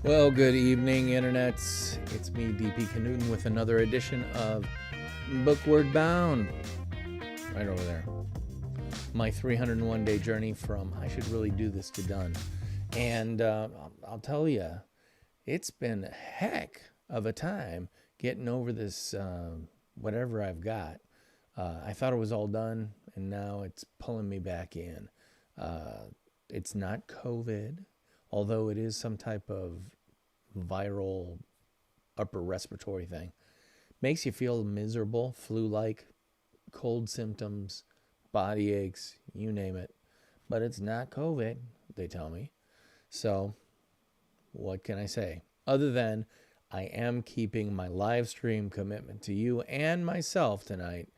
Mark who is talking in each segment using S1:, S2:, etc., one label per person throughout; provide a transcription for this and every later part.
S1: Well, good evening, internets. It's me, DP Knudten, with another edition of BOOKWARD BOUND. Right over there. My 301-day journey from I should really do this to done. And I'll tell you, it's been a heck of a time getting over this whatever I've got. I thought it was all done, and now it's pulling me back in. It's not COVID, although it is some type of viral upper respiratory thing. Makes you feel miserable, flu-like, cold symptoms, body aches, you name it. But it's not COVID, they tell me. So what can I say? Other than I am keeping my live stream commitment to you and myself tonight,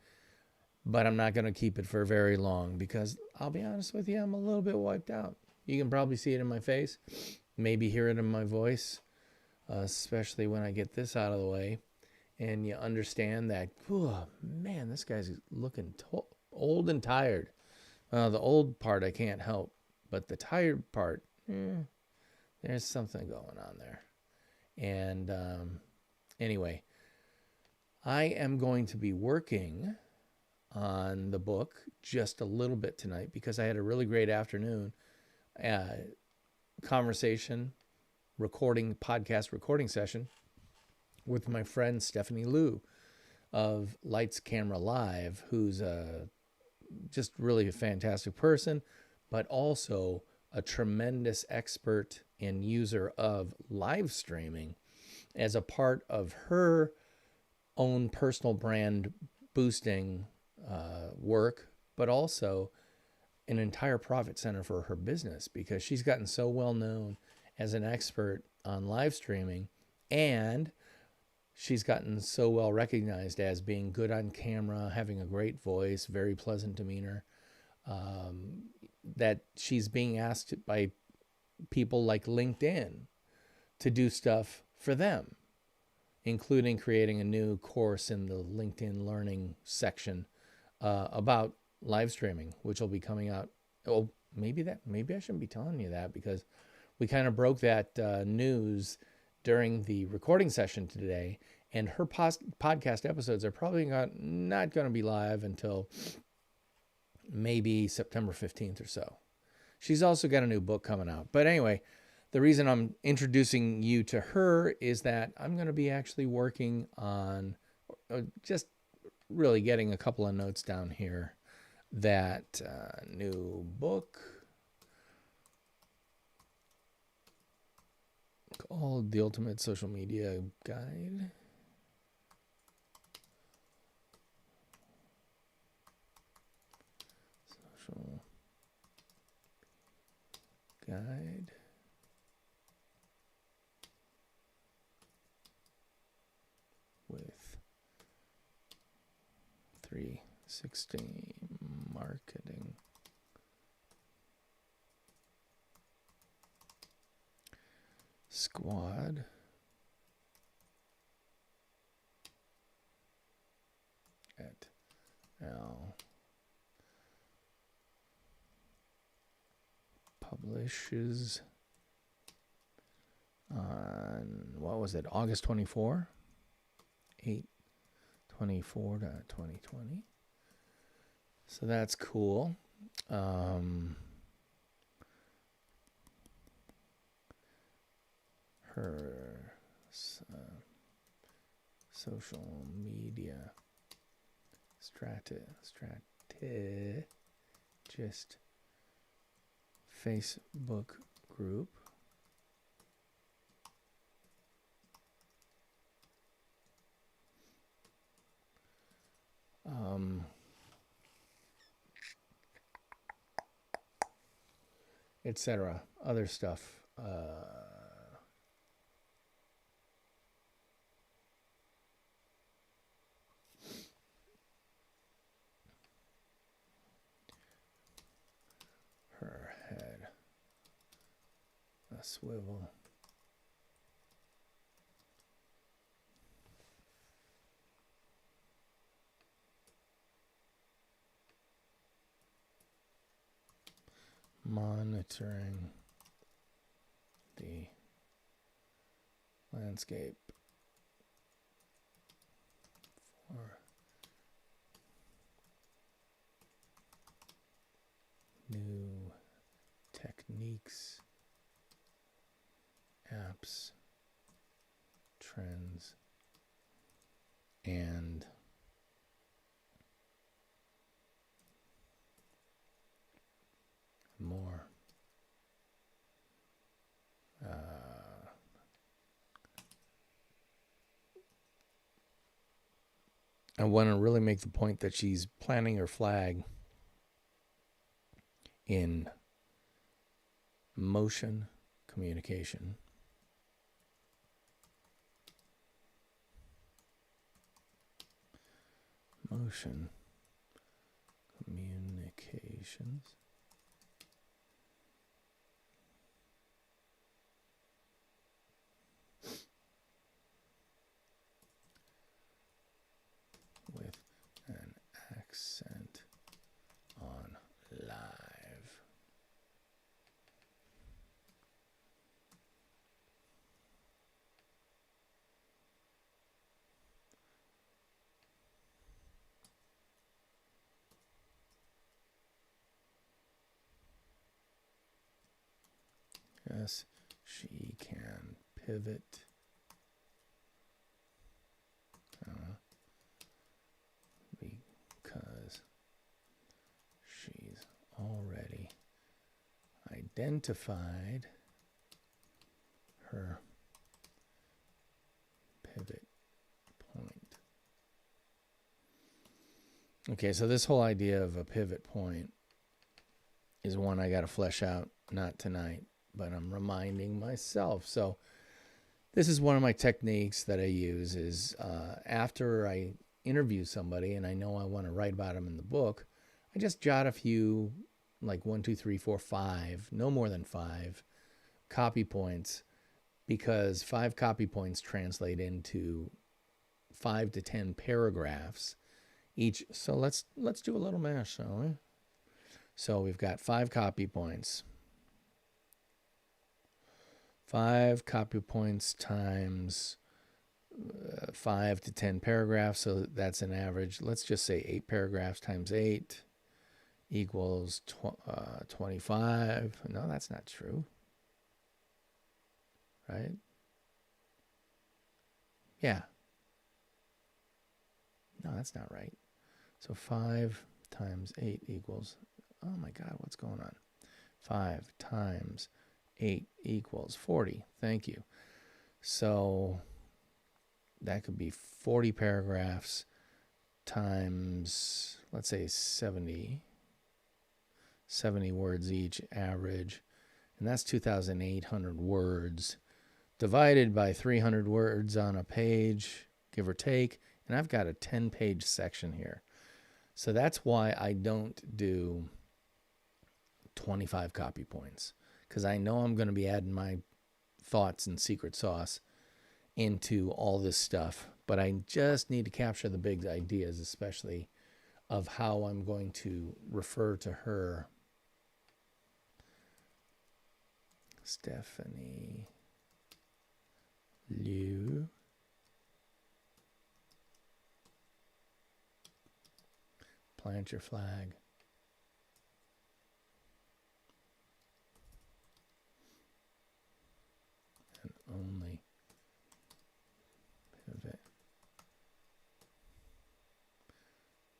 S1: but I'm not going to keep it for very long because I'll be honest with you, I'm a little bit wiped out. You can probably see it in my face, maybe hear it in my voice, especially when I get this out of the way. And you understand that, oh, man, this guy's looking old and tired. The old part I can't help, but the tired part, there's something going on there. And anyway, I am going to be working on the book just a little bit tonight because I had a really great afternoon conversation, podcast recording session with my friend Stephanie Liu of Lights Camera Live, who's just really a fantastic person, but also a tremendous expert and user of live streaming as a part of her own personal brand boosting work, but also an entire profit center for her business because she's gotten so well known as an expert on live streaming, and she's gotten so well recognized as being good on camera, having a great voice, very pleasant demeanor, that she's being asked by people like LinkedIn to do stuff for them, including creating a new course in the LinkedIn Learning section about live streaming, which will be coming out. Oh, maybe I shouldn't be telling you that because we kind of broke that news during the recording session today, and her podcast episodes are probably not going to be live until maybe September 15th or so. She's also got a new book coming out. But anyway, the reason I'm introducing you to her is that I'm going to be actually working on just really getting a couple of notes down here. That new book called The Ultimate Social Media Guide. Social Guide. With 360 marketing. Squad. Et al. Publishes on, what was it, August 24? 8/24/2020. So that's cool. Her social media strategist Facebook group. Etc. Other stuff. Her head. A swivel. Monitoring the landscape for new techniques, apps, trends, and more. I want to really make the point that she's planting her flag in motion communication. Motion communications. With an accent on live. Yes, she can pivot. Because she's already identified her pivot point. Okay, so this whole idea of a pivot point is one I got to flesh out, not tonight, but I'm reminding myself. So this is one of my techniques that I use is after I interview somebody and I know I want to write about them in the book, I just jot a few, like 1, 2, 3, 4, 5, no more than 5 copy points, because 5 copy points translate into 5 to 10 paragraphs each. So let's do a little math, shall we? So we've got 5 copy points. 5 copy points times 5 to 10 paragraphs, so that's an average. Let's just say 8 paragraphs times 8 equals 25. No, that's not true. Right? Yeah. No, that's not right. So 5 times 8 equals, oh my God, what's going on? 5 times 8 equals 40. Thank you. So that could be 40 paragraphs times, let's say 70 words each, average. And that's 2,800 words divided by 300 words on a page, give or take. And I've got a 10-page section here. So that's why I don't do 25 copy points, because I know I'm going to be adding my thoughts and secret sauce into all this stuff, but I just need to capture the big ideas, especially of how I'm going to refer to her. Stephanie Liu. Plant your flag. And only pivot.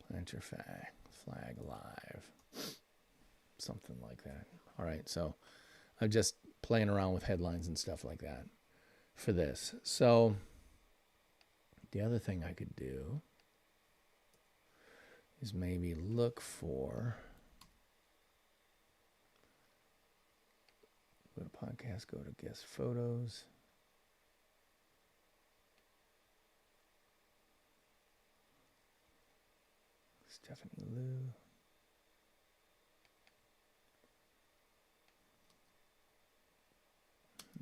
S1: Plant your flag live. Something like that. All right, so I'm just playing around with headlines and stuff like that for this. So the other thing I could do is maybe look for, go to podcast, go to guest photos. Stephanie Liu.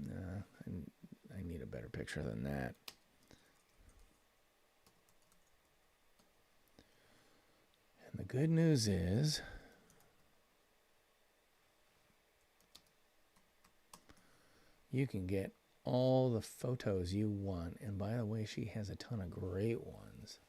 S1: Nah, I need a better picture than that. And the good news is you can get all the photos you want. And by the way, she has a ton of great ones.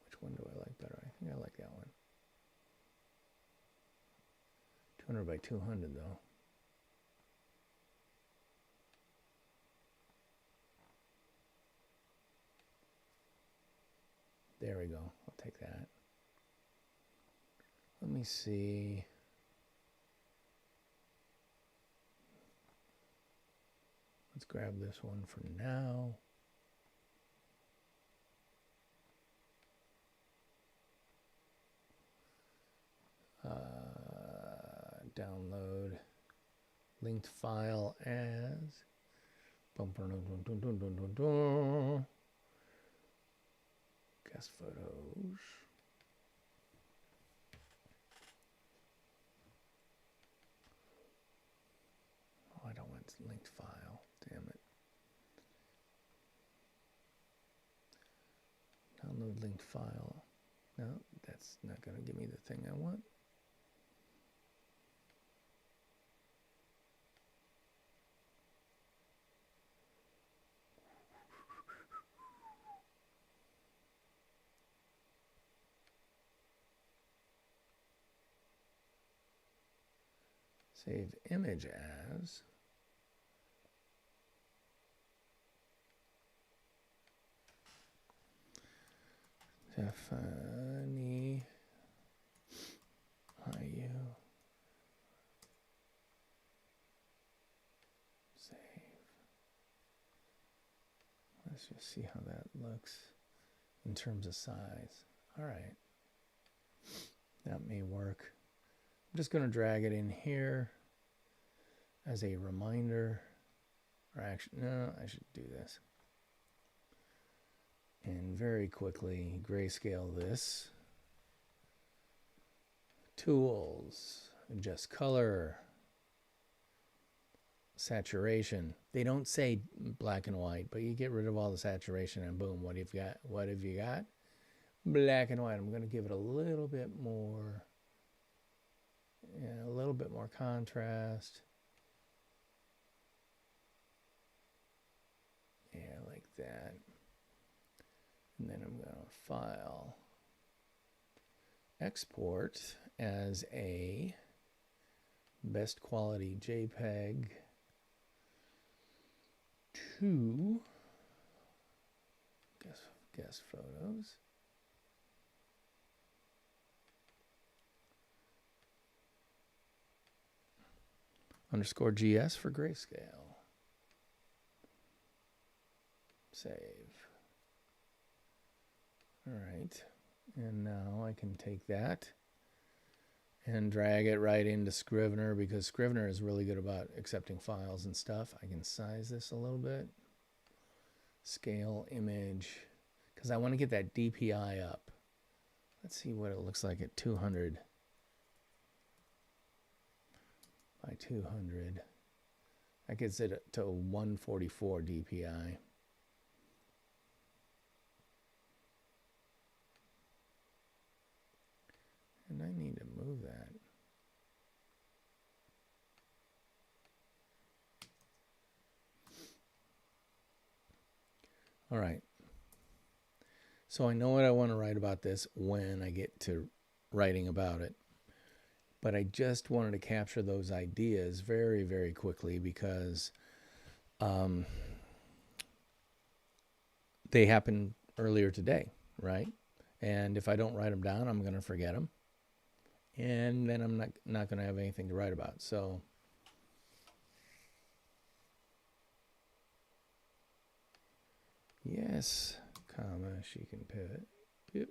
S1: Which one do I like better? I think I like that one. 200 by 200 though. There we go. I'll take that. Let me see. Let's grab this one for now. Download linked file as guest photos. Oh, I don't want linked file. Damn it. Download linked file. No, that's not going to give me the thing I want. Save image as. Stephanie Liu. Save. Let's just see how that looks in terms of size. All right. That may work. I'm just going to drag it in here as a reminder. Or actually, no, I should do this. And very quickly grayscale this. Tools, adjust color, saturation. They don't say black and white, but you get rid of all the saturation and boom, what have you got? What have you got? Black and white. I'm going to give it a little bit more, a little bit more contrast. Yeah, like that. And then I'm going to file, export as a best quality JPEG to guest photos. Underscore GS for grayscale. Save. All right, and now I can take that and drag it right into Scrivener, because Scrivener is really good about accepting files and stuff. I can size this a little bit. Scale image, because I want to get that DPI up. Let's see what it looks like at 200 by 200. That gets it to 144 DPI. And I need to move that. All right. So I know what I want to write about this when I get to writing about it. But I just wanted to capture those ideas very, very quickly, because they happened earlier today, right? And if I don't write them down, I'm going to forget them. And then I'm not going to have anything to write about. So yes, comma, she can pivot. Yep.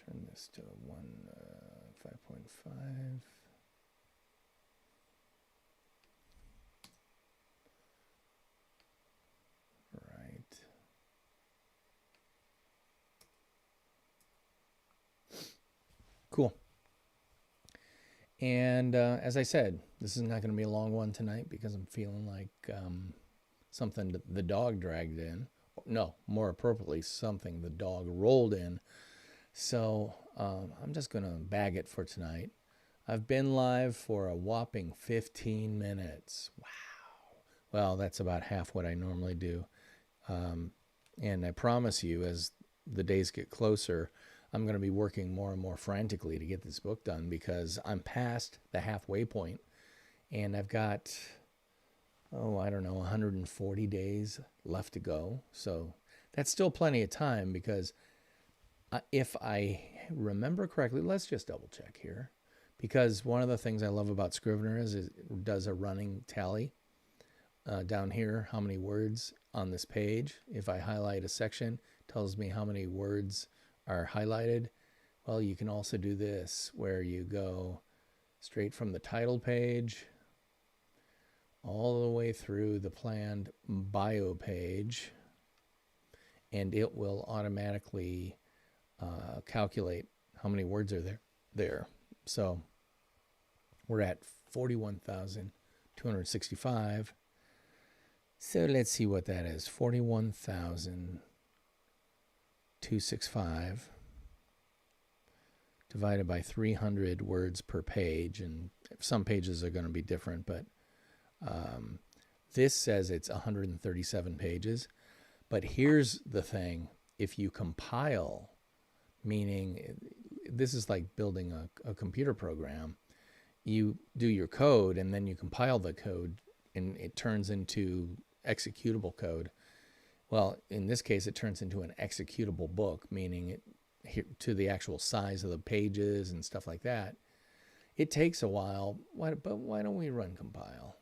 S1: Turn this to 5.5. Right. And as I said, this is not going to be a long one tonight because I'm feeling like something that the dog dragged in. No, more appropriately, something the dog rolled in. So I'm just going to bag it for tonight. I've been live for a whopping 15 minutes. Wow. Well, that's about half what I normally do. And I promise you, as the days get closer, I'm going to be working more and more frantically to get this book done because I'm past the halfway point and I've got, I don't know, 140 days left to go. So that's still plenty of time because if I remember correctly, let's just double check here. Because one of the things I love about Scrivener is it does a running tally down here, how many words on this page. If I highlight a section, it tells me how many words are highlighted. Well, you can also do this where you go straight from the title page all the way through the planned bio page, and it will automatically calculate how many words are there. So we're at 41,265. So let's see what that is. 41,265 divided by 300 words per page. And some pages are going to be different, but this says it's 137 pages. But here's the thing. If you compile, meaning this is like building a computer program, you do your code and then you compile the code and it turns into executable code. Well, in this case, it turns into an executable book, meaning it to the actual size of the pages and stuff like that. It takes a while, but why don't we run compile?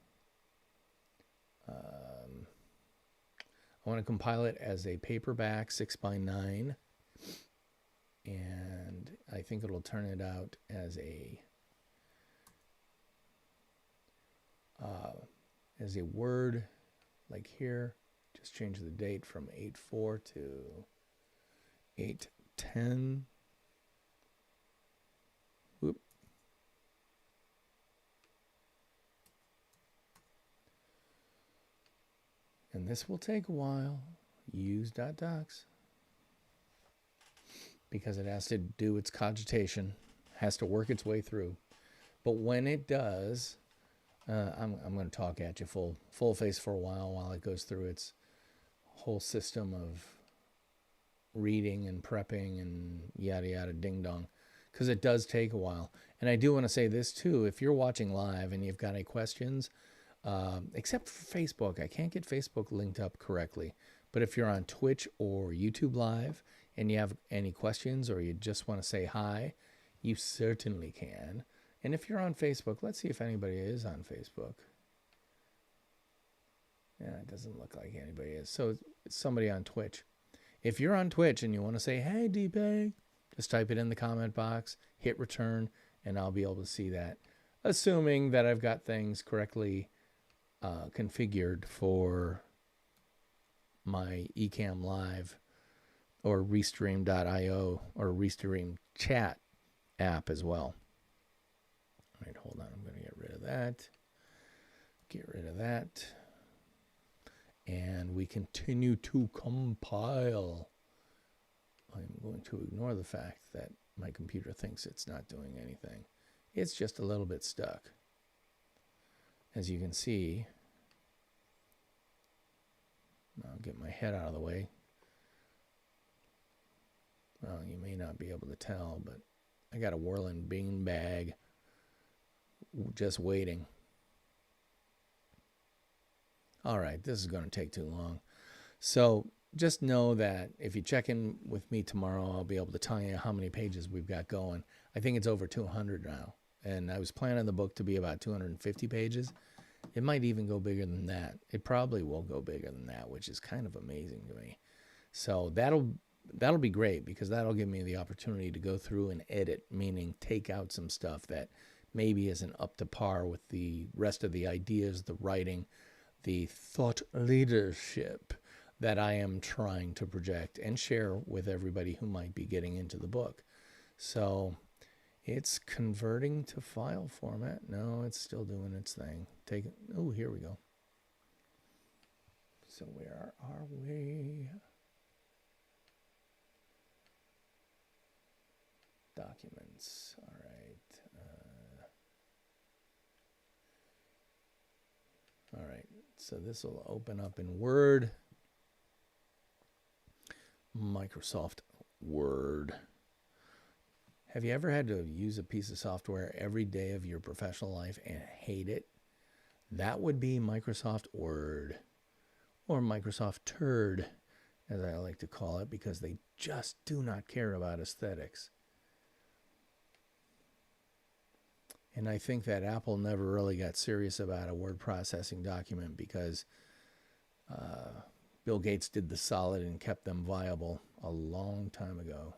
S1: I want to compile it as a paperback 6x9, and I think it'll turn it out as a Word, like here. Just change the date from 8/4 to 8/10. Whoop. And this will take a while. Use .docs. Because it has to do its cogitation, has to work its way through. But when it does, I'm going to talk at you full face for a while it goes through its whole system of reading and prepping and yada yada ding dong, because it does take a while. And I do want to say this too: if you're watching live and you've got any questions, except for Facebook, I can't get Facebook linked up correctly. But if you're on Twitch or YouTube Live and you have any questions or you just want to say hi, you certainly can. And if you're on Facebook, let's see if anybody is on Facebook. Yeah, it doesn't look like anybody is. So it's somebody on Twitch. If you're on Twitch and you want to say, hey, D-Bag, just type it in the comment box, hit return, and I'll be able to see that. Assuming that I've got things correctly configured for my Ecamm Live or Restream.io or Restream chat app as well. All right, hold on. I'm going to get rid of that. Get rid of that. And we continue to compile. I'm going to ignore the fact that my computer thinks it's not doing anything. It's just a little bit stuck. As you can see, I'll get my head out of the way. Well, you may not be able to tell, but I got a whirling bean bag just waiting. All right, this is going to take too long. So just know that if you check in with me tomorrow, I'll be able to tell you how many pages we've got going. I think it's over 200 now. And I was planning the book to be about 250 pages. It might even go bigger than that. It probably will go bigger than that, which is kind of amazing to me. So that'll be great because that'll give me the opportunity to go through and edit, meaning take out some stuff that maybe isn't up to par with the rest of the ideas, the writing, the thought leadership that I am trying to project and share with everybody who might be getting into the book. So It's converting to file format. No, it's still doing its thing. Oh, here we go. So where are we? Documents. All right. All right. So this will open up in Word. Microsoft Word. Have you ever had to use a piece of software every day of your professional life and hate it? That would be Microsoft Word, or Microsoft Turd, as I like to call it, because they just do not care about aesthetics. And I think that Apple never really got serious about a word processing document because Bill Gates did the solid and kept them viable a long time ago.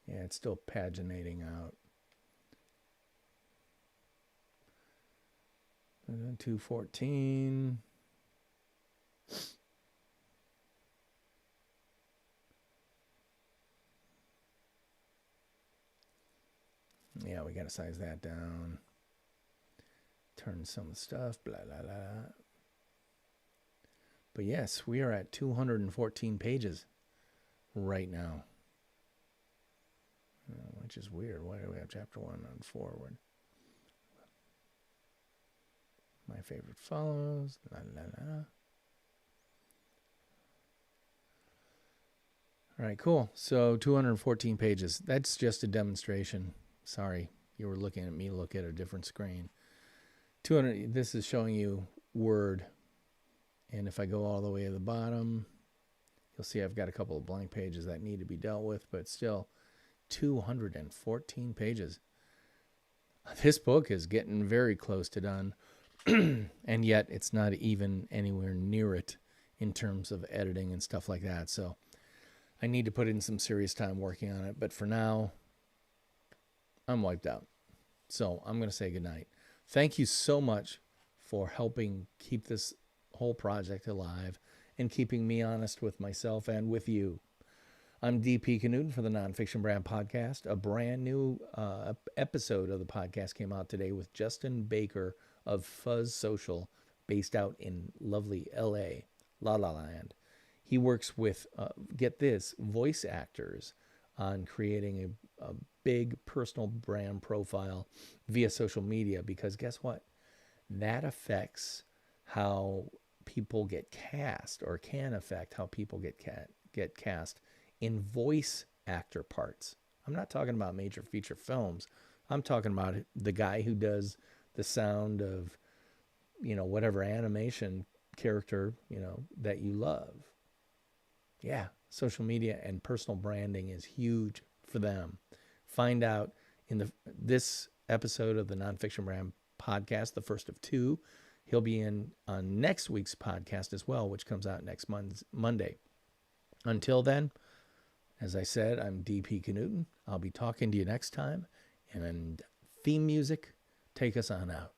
S1: Yeah, it's still paginating out. 214. Yeah, we got to size that down. Turn some stuff, blah, blah, blah. But yes, we are at 214 pages right now. Which is weird. Why do we have chapter 1 on forward? My favorite follows. La, la, la. All right, cool. So 214 pages. That's just a demonstration. Sorry, you were looking at me look at a different screen. 200. This is showing you Word. And if I go all the way to the bottom, you'll see I've got a couple of blank pages that need to be dealt with, but still 214 pages. This book is getting very close to done, and yet it's not even anywhere near it in terms of editing and stuff like that. So I need to put in some serious time working on it. But for now, I'm wiped out. So I'm going to say goodnight. Thank you so much for helping keep this whole project alive and keeping me honest with myself and with you. I'm DP Knudten for the Nonfiction Brand podcast. A brand new episode of the podcast came out today with Justin Baker of Fuzz Social, based out in lovely LA, La La Land. He works with, get this, voice actors on creating a big personal brand profile via social media, because guess what? That affects how people get cast, or can affect how people get cast in voice actor parts. I'm not talking about major feature films. I'm talking about the guy who does the sound of, whatever animation character, that you love. Yeah, social media and personal branding is huge for them. Find out in this episode of the Nonfiction Brand podcast, the first of 2. He'll be on next week's podcast as well, which comes out next Monday. Until then, as I said, I'm DP Knudten. I'll be talking to you next time. And theme music, take us on out.